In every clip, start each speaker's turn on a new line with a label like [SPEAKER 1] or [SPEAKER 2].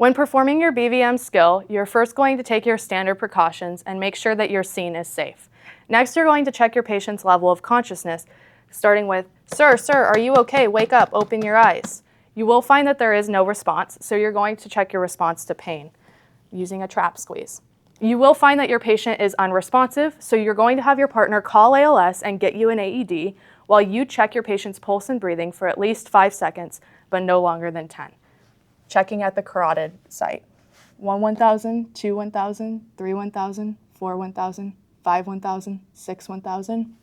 [SPEAKER 1] When performing your BVM skill, you're first going to take your standard precautions and make sure that your scene is safe. Next, you're going to check your patient's level of consciousness, starting with, "Sir, are you okay? Wake up, open your eyes." You will find that there is no response, so you're going to check your response to pain using a trap squeeze. You will find that your patient is unresponsive, so you're going to have your partner call ALS and get you an AED while you check your patient's pulse and breathing for at least 5 seconds, but no longer than 10. Checking at the carotid site. 1 1000, 2 1000, 3 1000, 4 1000, 5 1000, 6 1000.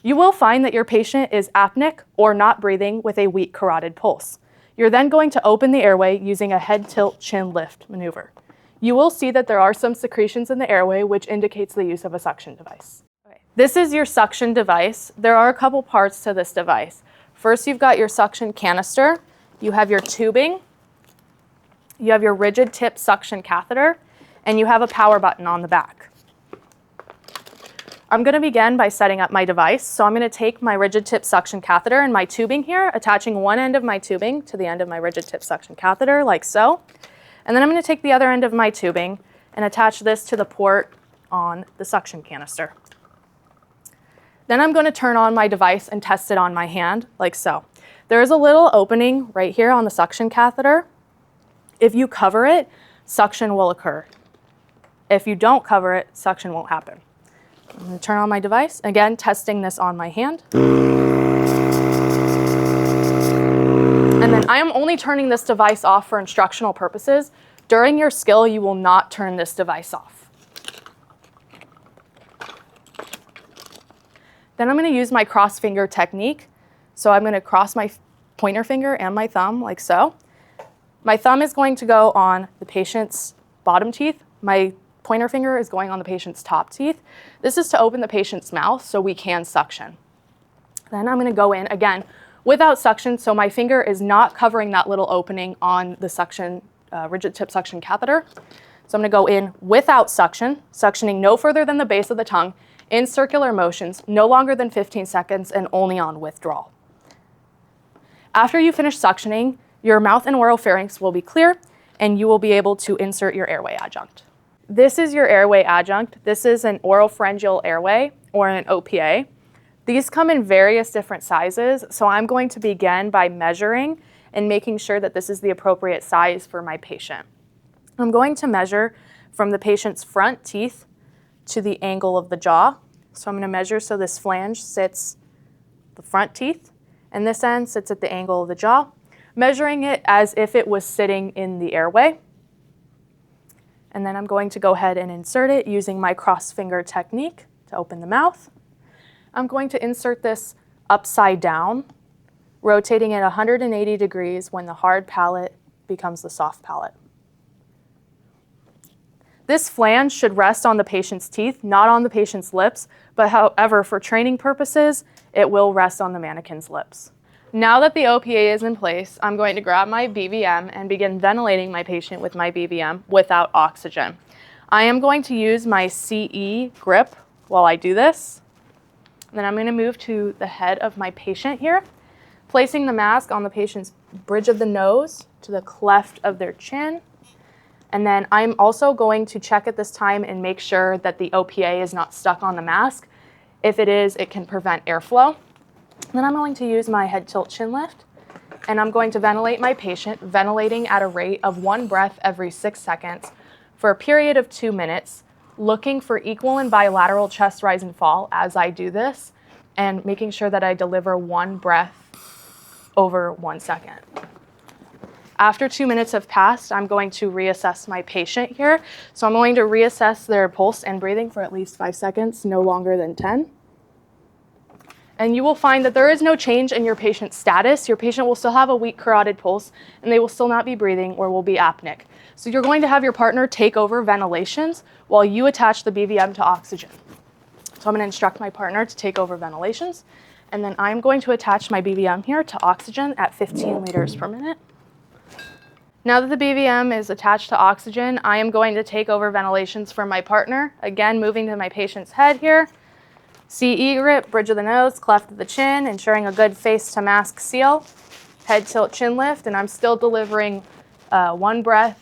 [SPEAKER 1] You will find that your patient is apneic or not breathing with a weak carotid pulse. You're then going to open the airway using a head tilt chin lift maneuver. You will see that there are some secretions in the airway, which indicates the use of a suction device. Okay. This is your suction device. There are a couple parts to this device. First, you've got your suction canister. You have your tubing. You have your rigid tip suction catheter, and you have a power button on the back. I'm going to begin by setting up my device. So I'm going to take my rigid tip suction catheter and my tubing here, attaching one end of my tubing to the end of my rigid tip suction catheter, like so. And then I'm going to take the other end of my tubing and attach this to the port on the suction canister. Then I'm going to turn on my device and test it on my hand, like so. There is a little opening right here on the suction catheter. If you cover it, suction will occur. If you don't cover it, suction won't happen. I'm going to turn on my device, again, testing this on my hand. And then I am only turning this device off for instructional purposes. During your skill, you will not turn this device off. Then I'm going to use my cross finger technique. So I'm going to cross my pointer finger and my thumb like so. My thumb is going to go on the patient's bottom teeth. My pointer finger is going on the patient's top teeth. This is to open the patient's mouth so we can suction. Then I'm going to go in, again, without suction, so my finger is not covering that little opening on the suction, rigid tip suction catheter. So I'm going to go in without suction, suctioning no further than the base of the tongue, in circular motions, no longer than 15 seconds, and only on withdrawal. After you finish suctioning, your mouth and oral pharynx will be clear, and you will be able to insert your airway adjunct. This is your airway adjunct. This is an oropharyngeal airway, or an OPA. These come in various different sizes, so I'm going to begin by measuring and making sure that this is the appropriate size for my patient. I'm going to measure from the patient's front teeth to the angle of the jaw. So I'm going to measure so this flange sits the front teeth, and this end sits at the angle of the jaw, measuring it as if it was sitting in the airway. And then I'm going to go ahead and insert it using my cross finger technique to open the mouth. I'm going to insert this upside down, rotating it 180 degrees when the hard palate becomes the soft palate. This flange should rest on the patient's teeth, not on the patient's lips, but however, for training purposes, it will rest on the mannequin's lips. Now that the OPA is in place, I'm going to grab my BVM and begin ventilating my patient with my BVM without oxygen. I am going to use my CE grip while I do this. Then I'm going to move to the head of my patient here, placing the mask on the patient's bridge of the nose to the cleft of their chin. And then I'm also going to check at this time and make sure that the OPA is not stuck on the mask. If it is, it can prevent airflow. Then I'm going to use my head tilt chin lift, and I'm going to ventilate my patient, ventilating at a rate of 1 breath every 6 seconds for a period of 2 minutes, looking for equal and bilateral chest rise and fall as I do this, and making sure that I deliver 1 breath over 1 second. After 2 minutes have passed, I'm going to reassess my patient here. So I'm going to reassess their pulse and breathing for at least 5 seconds, no longer than 10. And you will find that there is no change in your patient's status. Your patient will still have a weak carotid pulse, and they will still not be breathing or will be apneic. So you're going to have your partner take over ventilations while you attach the BVM to oxygen. So I'm going to instruct my partner to take over ventilations, and then I'm going to attach my BVM here to oxygen at 15 liters per minute. Now that the BVM is attached to oxygen, I am going to take over ventilations for my partner. Again, moving to my patient's head here. CE grip, bridge of the nose, cleft of the chin, ensuring a good face to mask seal. Head tilt chin lift, and I'm still delivering 1 breath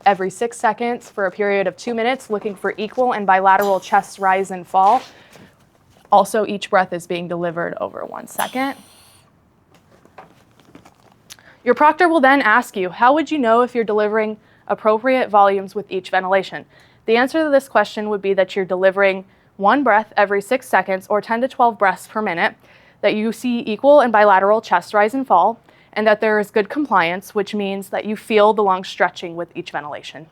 [SPEAKER 1] every 6 seconds for a period of 2 minutes, looking for equal and bilateral chest rise and fall. Also, each breath is being delivered over 1 second. Your proctor will then ask you, how would you know if you're delivering appropriate volumes with each ventilation? The answer to this question would be that you're delivering 1 breath every 6 seconds or 10 to 12 breaths per minute, that you see equal and bilateral chest rise and fall, and that there is good compliance, which means that you feel the lungs stretching with each ventilation.